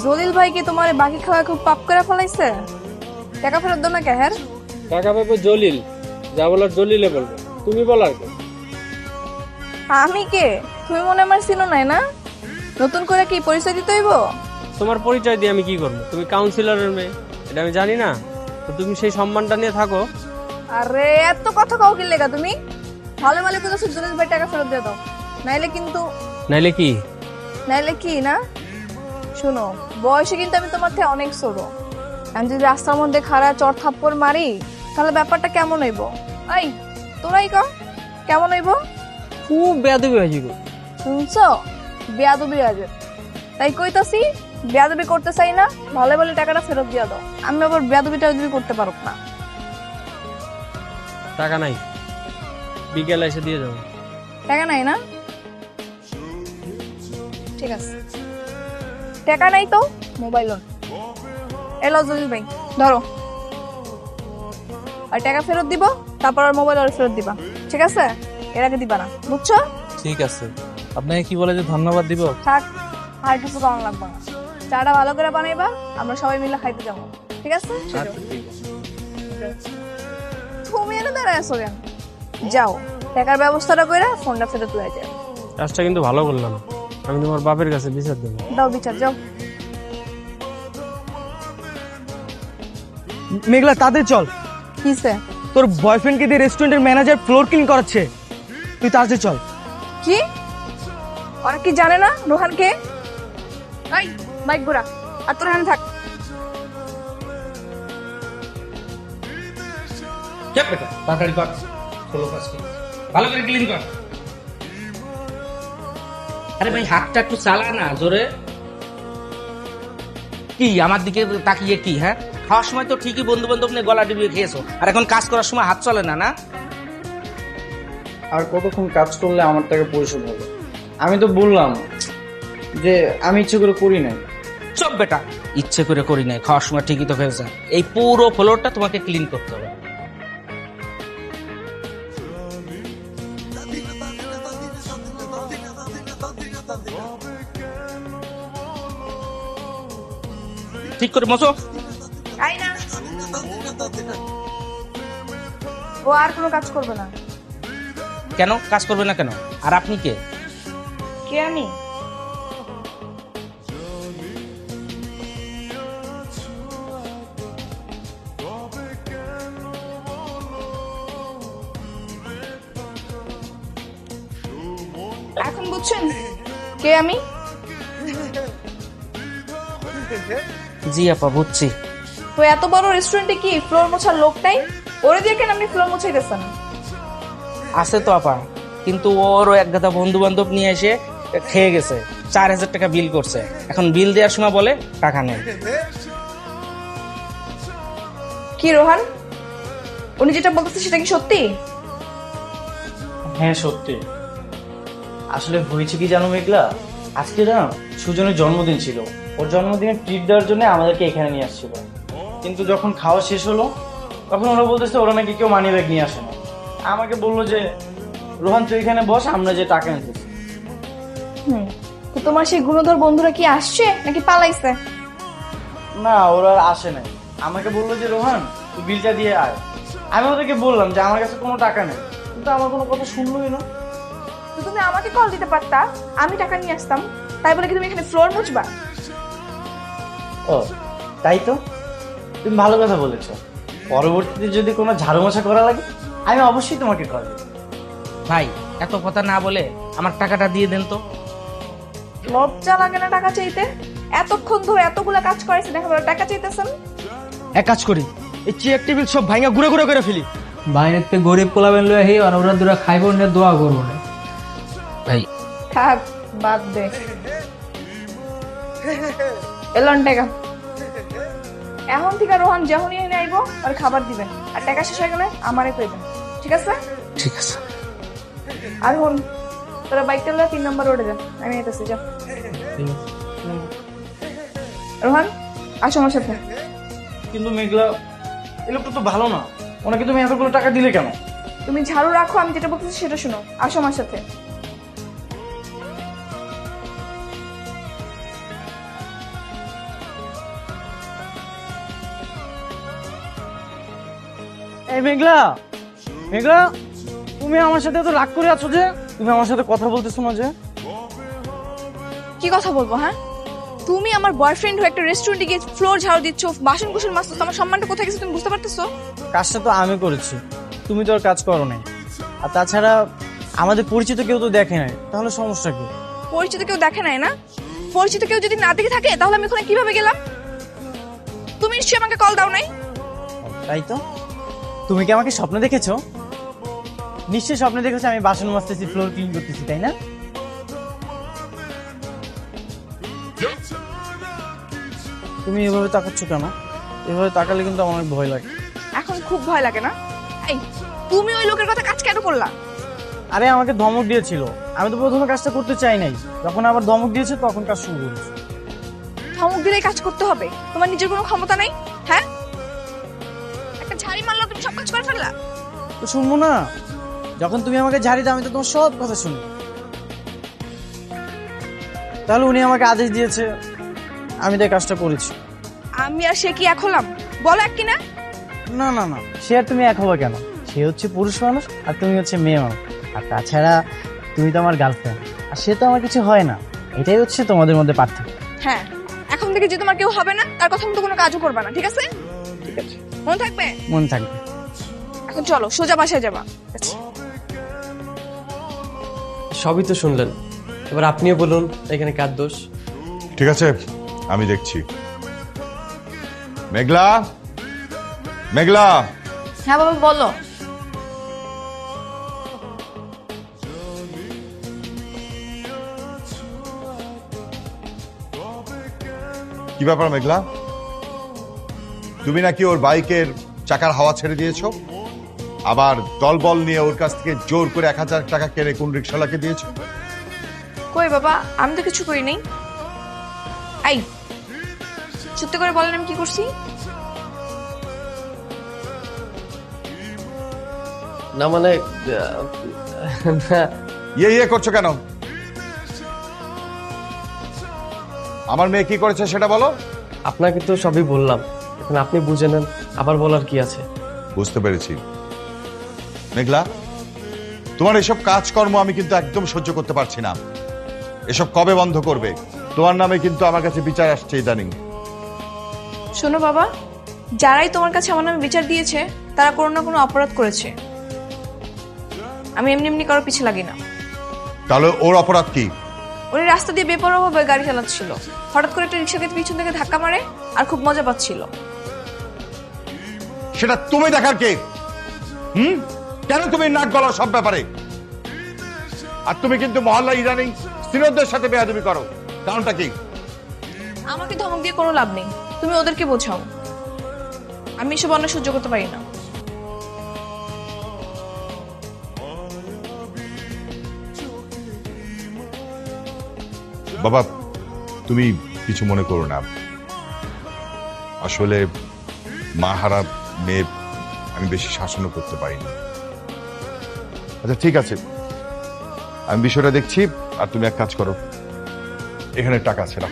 জলিল ভাই কি তোমার বাকি খাওয়া খুব পাপ করে ফেলাইছে? টাকা ফেরত দাও না কে? হ্যাঁ, টাকা পাবো জলিল, যা বলার জলিলে বলবো, তুমি বলার কে? আমি কে? তুমি মনে আমার চিনো নাই না? নতুন করে কি পরিচয় দিতে হইব? তোমার পরিচয় দিয়ে আমি কি করবো? তুমি কাউন্সিলরের মেয়ে, এটা আমি জানি না? তো তুমি সেই সম্মানটা নিয়ে থাকো। আরে এত কথা কাউ কি লেগা তুমি? ভালো ভালো কথা জলিল ভাই টাকা ফেরত দিয়ে দাও, নাইলে কিন্তু। নাইলে কি? নাইলে কি না? শোনো, বয়সে কিন্তু আমি তোমার থেকে অনেক ছোট। আমি যদি রাস্তার মধ্যে খাড়া চড় থাপ্পড় মারি, তাহলে ব্যাপারটা কেমন হইব? এই তোরাই কও, কেমন হইব? খুব বেয়াদবি হয়েছি গো। শুনছো? বেয়াদবি আছে, তাই কইতাছি বেয়াদবি করতে চাই না, ভালো ভালো টাকাটা ফেরত দিয়া দাও। আমি আবার বেয়াদবিটা যদি করতে পারো না। টাকা নাই, বিকেলে এসে দিয়ে যাবো। টাকা নাই না? ঠিক আছে, টাকা নাই তো মোবাইল লোন এলো জলিল ভাই, ধরো। আর টাকা ফেরত দিব, তারপর আর মোবাইল আর ফেরত দিবা, ঠিক আছে? এর আগে দিবা না, বুঝছো? ঠিক আছে, আপনাকে কি বলে যে ধন্যবাদ দিব? থাক, আর কিছু কেমন লাগবে না। চাটা ভালো করে বানাইবা, আমরা সবাই মিলে খাইতে যাবো, ঠিক আছে? তুমি এনে দাঁড়ায় আছো কেন? যাও, টাকার ব্যবস্থাটা করে ফোনটা ফেরত লয়ে যাও। কাজটা কিন্তু ভালো করলাম, আমি তোমার বাপের কাছে বিচার দেবো। দাও বিচার, যাও। মেঘলা তাদের চল, কিসে? তোর বয়ফ্রেন্ডকে দিয়ে রেস্টুরেন্টের ম্যানেজার ফ্লোর ক্লিন করাচ্ছে, তুই তাদের চল। কি? ওরা কি জানে না রোহানকে? এই বাইক ঘোরা, আর তোর হান থাক। চুপ বেটা, তাড়াতাড়ি কর, খোলো কাজকে, ভালো করে ক্লিন কর। আরে ভাই হাতটা একটু চালা না জোরে। কি আমার দিকে তাকিয়ে কি? হ্যাঁ, খাওয়ার সময় তো ঠিকই বন্ধু বান্ধব নিয়ে গলা ডিবিয়ে খেয়েছো, আর এখন কাজ করার সময় হাত চলে না না? আর কতক্ষণ কাজ করলে আমার টাকা পরিশোধ হবে? আমি তো বললাম যে আমি ইচ্ছে করে করি নাই। চুপ বেটা, ইচ্ছে করে করি নাই, খাওয়ার সময় ঠিকই তো খেয়েছে। এই পুরো ফ্লোরটা তোমাকে ক্লিন করতে হবে। ঠিক করে মশো। আই না, ও আর কোনো কাজ করবে না। কেন কাজ করবে না কেন? আর আপনি কে? কে আমি? এখন বুঝছেন কে আমি? জি আপা, বুঝছি। তো এত বড় রেস্টুরেন্টে কি ফ্লোর মোছার লোকটাই? ওরে দিয়ে কেন আপনি ফ্লোর মুছাইতেছেন? আছে তো আপা, কিন্তু ওরও এক গাদা বন্ধু বান্ধব নিয়ে এসে খেয়ে গেছে, 4000 টাকা বিল করছে। এখন বিল দেওয়ার সময় বলে টাকা নেই। কি রোহান, উনি যেটা বলতেছে সেটা কি সত্যি? হ্যাঁ সত্যি। আসলে হয়েছে কি জানো মেঘলা, আজকে না সুজনের জন্মদিন ছিল। ওর জন্মদিনে ট্রিট দেওয়ার জন্য আমাদেরকে এখানে নিয়ে আসছিল, কিন্তু যখন খাওয়া শেষ হলো তখন ওরা বলতেছে ওরা নাকি কেউ মানি ব্যাগ নিয়ে আসে না। আমাকে বললো যে রোহান তুই এখানে বস, আমরা যে টাকা নিতেছি। তো তোমার সেই গুণধর বন্ধুরা কি আসছে নাকি পালাইছে? না, ওরা আর আসে নাই। আমাকে বললো যে রোহান তুই বিলটা দিয়ে আয়। আমি ওদেরকে বললাম যে আমার কাছে কোনো টাকা নেই, কিন্তু আমার কোনো কথা শুনলোই না। তো তুমি আমাকে কল দিতে পারতা, আমি টাকা নিয়ে আসতাম। তাই বলে কি তুমি এখানে ফ্লোর মুছবা? ও তাই তো, তুমি ভালো কথা বলেছো। পরবর্তীতে যদি কোনো ঝাড়ু মোছা করা লাগে আমি অবশ্যই তোমাকে কল দেব। ভাই এত কথা না বলে আমার টাকাটা দিয়ে দেন তো। লজ্জা লাগে না টাকা চাইতে? এতক্ষণ ধরে এতগুলা কাজ করাইছে, দেখা বলে টাকা চাইতেছেন। এক কাজ করি, এই চেয়ার টেবিল সব ভাঙা গুঁড়ো গুঁড়ো করে ফেলি। বাইরেতে গরিব পোলাবেন লয়ে হে আর ওরা দুরা খাইব না, দোয়া করবো না। ভাই থাক, বাদ দে। এলন টাকা এখন থেকে রোহান যখনই এনে আইবো আর খাবার দিবেন, আর টাকা শেষ হয়ে গেলে আমারে কইবেন, ঠিক আছে? ঠিক আছে। আর হন, তোরা বাইকটা লয়ে 3 নম্বর রোডে যা, আমি এসেছি, যা। রোহান আসো আমার সাথে। কিন্তু মেঘলা, এই লোকটা তো ভালো না, ওনাকে তুমি এতগুলো টাকা দিলে কেন? তুমি ঝাড়ু রাখো, আমি যেটা বলতেছি সেটা শুনো। আসো আমার সাথে। এই মেঘলা, মেঘলা, তুমি আমার সাথে এত রাগ করে আছো যে? তুমি আমার সাথে কথা বলতেছো না যে? কি কথা বলবো? হ্যাঁ, তুমি আমার বয়ফ্রেন্ড হয়ে একটা রেস্টুরেন্টে গিয়ে ফ্লোর ঝাড়ু দিচ্ছ, বাসন কুসন মাজছো, আমার সম্মানটা কোথায় গেছে তুমি বুঝতে পারতেছো? কাজটা তো আমি করেছি, তুমি তো আর কাজ করো নাই। আর তাছাড়া আমাদের পরিচিত কেউ তো দেখে নাই, তাহলে সমস্যা কি? পরিচিত কেউ দেখে নাই না? পরিচিত কেউ যদি না দেখে থাকে তাহলে আমি ওখানে কিভাবে গেলাম? তুমি নিশ্চয়ই আমাকে কল দাও নাই? তাই তো, তুমি কি আমাকে স্বপ্নে দেখেছো? নিশ্চয়ই স্বপ্নে দেখেছো আমি বাসন মাজতেছি, ফ্লোর ক্লিন করতেছি, তাই না? তুমি এভাবে তাকাচ্ছ কেন? এভাবে তাকালে কিন্তু আমার অনেক ভয় লাগে। এখন খুব ভয় লাগে না? এই, তুমি ওই লোকের কথা কাজ কেন করলা? আরে আমাকে ধমক দিয়েছিল, আমি তো প্রথমে কাজটা করতে চাই নাই, যখন আবার ধমক দিয়েছে তখন কাজ শুরু করেছি। ধমক দিলেই কাজ করতে হবে? তোমার নিজের কোনো ক্ষমতা নাই? হ্যাঁ, একটা ঝাড়ি মারলা তুমি সব কাজ করে ফেললা। তো শুনবো না? যখন তুমি আমাকে ঝাড়ি দাও আমি তো তোমার সব কথা শুনি। তাহলে উনি আমাকে আদেশ দিয়েছে, আমি তাই কাজটা করেছি। আমি আর সে কি এক হলাম? বলো এক কিনা? না না না, সে আর তুমি এক হবে কেন? সে হচ্ছে পুরুষ মানুষ আর তুমি হচ্ছে মেয়ে মানুষ। আর তাছাড়া তুমি তো আমার গার্লফ্রেন্ড, আর সে তো আমার কিছু হয় না। এটাই হচ্ছে তোমাদের মধ্যে পার্থক্য। হ্যাঁ, এখন থেকে যে তোমার কেউ হবে না তার কথা মতো কোনো কাজও করবে না, ঠিক আছে? ঠিক আছে, মনে থাকবে? মনে থাকবে। এখন চলো সোজা বাসায় যাবা। আচ্ছা, সবই তো শুনলেন, এবার আপনিও বলুন এখানে কার দোষ? ঠিক আছে, আমি দেখছি। মেঘলা, মেঘলা, হ্যাঁ বাবা বলো। কি ব্যাপার মেঘলা? তুমি নাকি ওর বাইকের চাকার হাওয়া ছেড়ে দিয়েছো, আবার দলবল নিয়ে ওর কাছ থেকে জোর করে 1000 টাকা কেড়ে কোন রিক্সাওয়ালাকে দিয়েছো? কই বাবা, আমি তো কিছু করি নাই। এই, সত্যি করে বলেন আমি কি করছি? না মানে ইয়ে করছো কেন? আমার মেয়ে কি করেছে সেটা বলো। আপনাকে তো সবই বললাম, এখন আপনি বুঝে নেন, আবার বলার কি আছে? বুঝতে পেরেছি। মেঘলা, তোমার এসব কাজকর্ম আমি কিন্তু একদম সহ্য করতে পারছি না। এসব কবে বন্ধ করবে? তোমার নামে কিন্তু আমার কাছে বিচার আসছে ইদানিং। শোনো বাবা, যারাই তোমার কাছে আমার নামে বিচার দিয়েছে তারা কোনো না কোনো অপরাধ করেছে। আমি এমনি এমনি কারো পিছে লাগি না। তাহলে ওর অপরাধ কি? উনি রাস্তা দিয়ে বেপরোয়াভাবে গাড়ি চালাচ্ছিল, হঠাৎ করে একটা রিক্সাকে পিছন থেকে ধাক্কা মারে আর খুব মজা পাচ্ছিল। সেটা তুমি দেখার কে? কেন তুমি নাক গলাও সব ব্যাপারে? আর তুমি কিন্তু মহল্লা ইদানিং সিনিয়রদের সাথে বেয়াদবি করো, কারণটা কি? আমাকে ধমক দিয়ে কোনো লাভ নেই, তুমি ওদেরকে বোঝাও। আমি এসব অনেক সহ্য করতে পারি না। বাবা, তুমি কিছু মনে করো না। আসলে মা হারা মেয়ে আমি বেশি শাসনও করতে পারি না। আচ্ছা ঠিক আছে, আমি বিষয়টা দেখছি। আর তুমি এক কাজ করো, এখানে টাকা আছে না,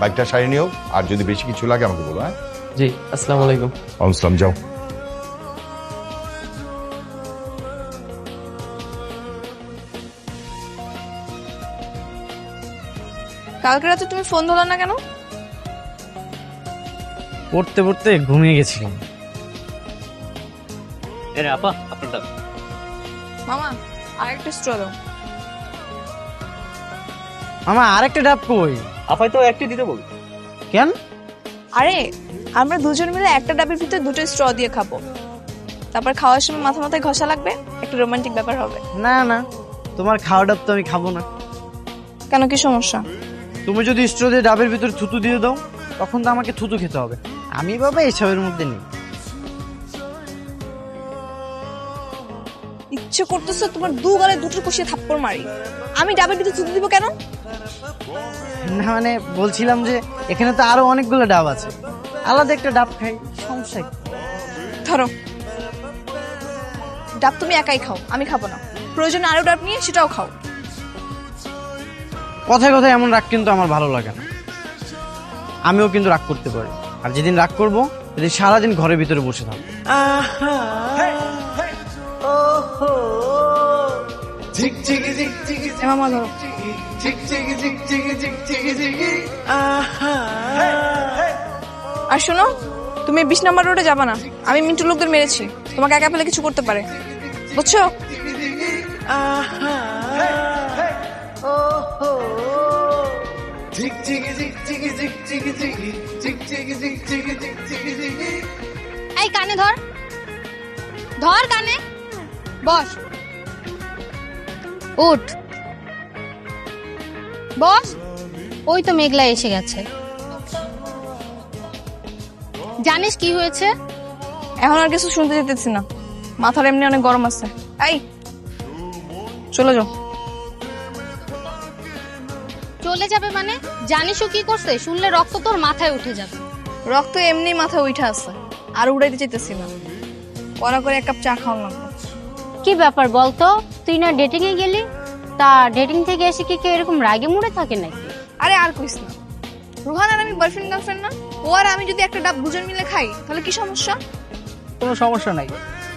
বাইকটা সারিয়ে নিও। আর যদি বেশি কিছু লাগে আমাকে বলো। হ্যাঁ জি, আসসালামু আলাইকুম। আসসালাম, যাও। কালকে রাতে তুমি ফোন ধরলা না কেন? পড়তে পড়তে ঘুমিয়ে গেছিলাম। মামা, আরেকটা স্ট্র দাও। মামা আরেকটা ডাব কই? আপাই তো একটি দিতে বল। কেন? আরে, আমরা দুজন মিলে একটা ডাবের ভিতরে দুটো স্ট্র দিয়ে খাবো, তারপর খাওয়ার সময় মাথা মাথায় ঘষা লাগবে, একটু রোমান্টিক ব্যাপার হবে। না না, তোমার খাওয়া ডাব তো আমি খাবো না। কেন, কি সমস্যা? তুমি যদি স্ট্র দিয়ে ডাবের ভিতরে থুতু দিয়ে দাও তখন তো আমাকে থুতু খেতে হবে। আমি বাবা এসবের মধ্যে নেই। ইচ্ছে করতেছে তোমার দু গালে দুটো কষিয়ে থাপ্পড় মারি। আমি ডাবের ভিতরে থুতু দিব কেন? না মানে বলছিলাম যে এখানে তো আরো অনেকগুলো ডাব আছে, আলাদা একটা ডাব খাই, সমস্যা কি? ধরো, ডাব তুমি একাই খাও, আমি খাবো না। প্রয়োজনে আরো ডাব নিয়ে সেটাও খাও। কথায় কথায় এমন রাগ কিন্তু আমার ভালো লাগে না। আমিও কিন্তু রাগ করতে পারি, আর যেদিন রাগ করব যদি সারাদিন ঘরের ভিতরে বসে থাকো। এ মামা ধরো। আর শোনো, তুমি 20 নম্বর রোডে যাবা না। আমি মিন্টু লোকদের মেরেছি, তোমাকে একা পেলে কিছু করতে পারে, বুঝছো? এই কানে ধর, ধর কানে, বস, উঠ, বস। ওই তো মেঘলা এসে গেছে। জানিস কি হয়েছে? এখন আর কিছু শুনতে যেতেছি না, মাথার এমনি অনেক গরম আছে। এই চলে যাও। চলে যাবে মানে? জানিস ও কি করছে? শুনলে রক্ত তোর মাথায় উঠে যাবে। রক্ত এমনি মাথায় উঠে আছে, আর উড়াইতে চাইতেছি না। কড়া করে 1 কাপ চা খাওয়ান লাগবে। কি ব্যাপার বলতো? তুই না ডেটিং এ গেলি, তা ডেটিং থেকে এসে কি কেউ এরকম রাগে মুড়ে থাকে নাকি? আরে আর কইস না, রোহান আর আমি বয়ফ্রেন্ড গার্লফ্রেন্ড না? ও আর আমি যদি একটা ডাব দুজন মিলে খাই তাহলে কি সমস্যা? কোনো সমস্যা নাই,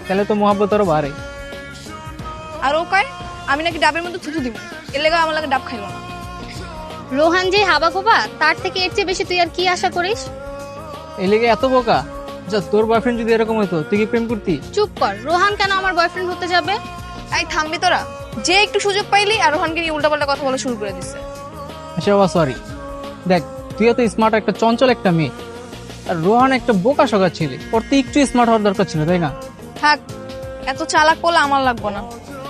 তাহলে তো মহাব্বত আরো বাড়ে। আর ও কয় আমি নাকি ডাবের মধ্যে থুতু দিব, এর লেগে আমার লাগে ডাব খাইলো না। রোহান যে হাবা খোবা, তার থেকে এর চেয়ে বেশি তুই আর কি আশা করিস? এই লেগে এত বোকা? যা, তোর বয়ফ্রেন্ড যদি এরকম হতো তুই কি প্রেম করতি? চুপ কর, রোহান কেন আমার বয়ফ্রেন্ড হতে যাবে? এই থামবি তোরা? যে একটু সুযোগ পাইলি আর রোহানকে নিয়ে উল্টাপাল্টা কথা বলা শুরু করে দিছে। আচ্ছা বাবা, সরি। দেখ, তুই এত স্মার্ট, একটা চঞ্চল একটা মেয়ে, আর রোহান একটা বোকা শোকা ছেলে। ওর তো একটু স্মার্ট হওয়ার দরকার ছিল, তাই না? থাক, এত চালাক বলে আমার লাগবো না,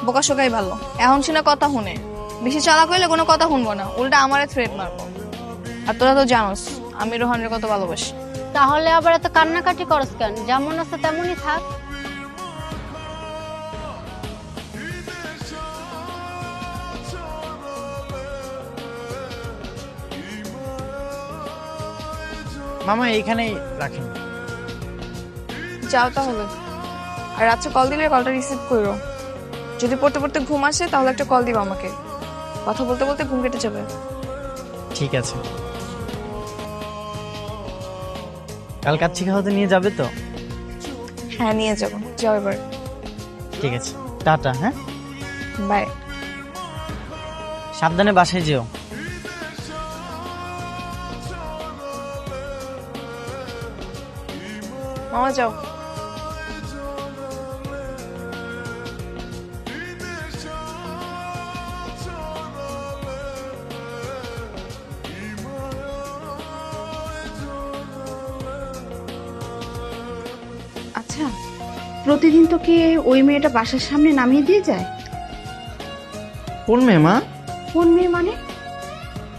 বোকা শোকাই ভালো। এখন শুনে কথা শুনে, বেশি চালাক হইলে কোনো কথা শুনবো না, উল্টা আমারে থ্রেট মারবো। আর তোরা তো জানোস আমি রোহানের কত ভালোবাসি। তাহলে আবার এত কান্নাকাটি করস কেন? যেমন আছে তেমনই থাক। মামা এইখানেই রাখেন। যাও তাহলে, আর রাত্রে কল দিলে কলটা রিসিভ করো। যদি পড়তে পড়তে ঘুম আসে তাহলে একটা কল দিবা আমাকে, কথা বলতে বলতে ঘুম কেটে যাবে। ঠিক আছে। কাল কাচ্চি খাওয়াতে নিয়ে যাবে তো? হ্যাঁ নিয়ে যাবো, যাও এবার। ঠিক আছে, টাটা। হ্যাঁ, বাই। সাবধানে বাসায় যেও। মামা যাও। আচ্ছা, প্রতিদিন তোকে ওই মেয়েটা বাসার সামনে নামিয়ে দিয়ে যায়? কোন মেয়ে মা? কোন মেয়ে মানে?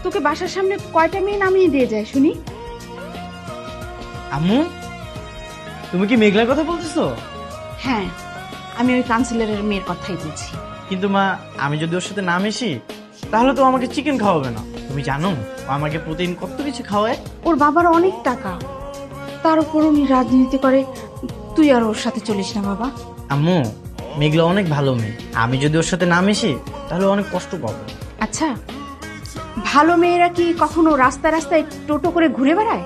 তোকে বাসার সামনে কয়টা মেয়ে নামিয়ে দিয়ে যায় শুনি? আম্মু, তুমি কি মেঘলার কথা বলতেছো? হ্যাঁ, আমি ওই কাউন্সিলরের মেয়ের কথাই বলছি। কিন্তু মা, আমি যদি ওর সাথে না মিশি তাহলে তো আমাকে চিকেন খাওয়াবে না। তুমি জানো ও আমাকে প্রতিদিন কত কিছু খাওয়ায়। ওর বাবার অনেক টাকা, তার উপর উনি রাজনীতি করে। তুই আর ওর সাথে চলিস না বাবা। আম্মু, মেঘলা অনেক ভালো মেয়ে, আমি যদি ওর সাথে না মিশি তাহলে অনেক কষ্ট পাবো। আচ্ছা, ভালো মেয়েরা কি কখনো রাস্তায় রাস্তায় টোটো করে ঘুরে বেড়ায়?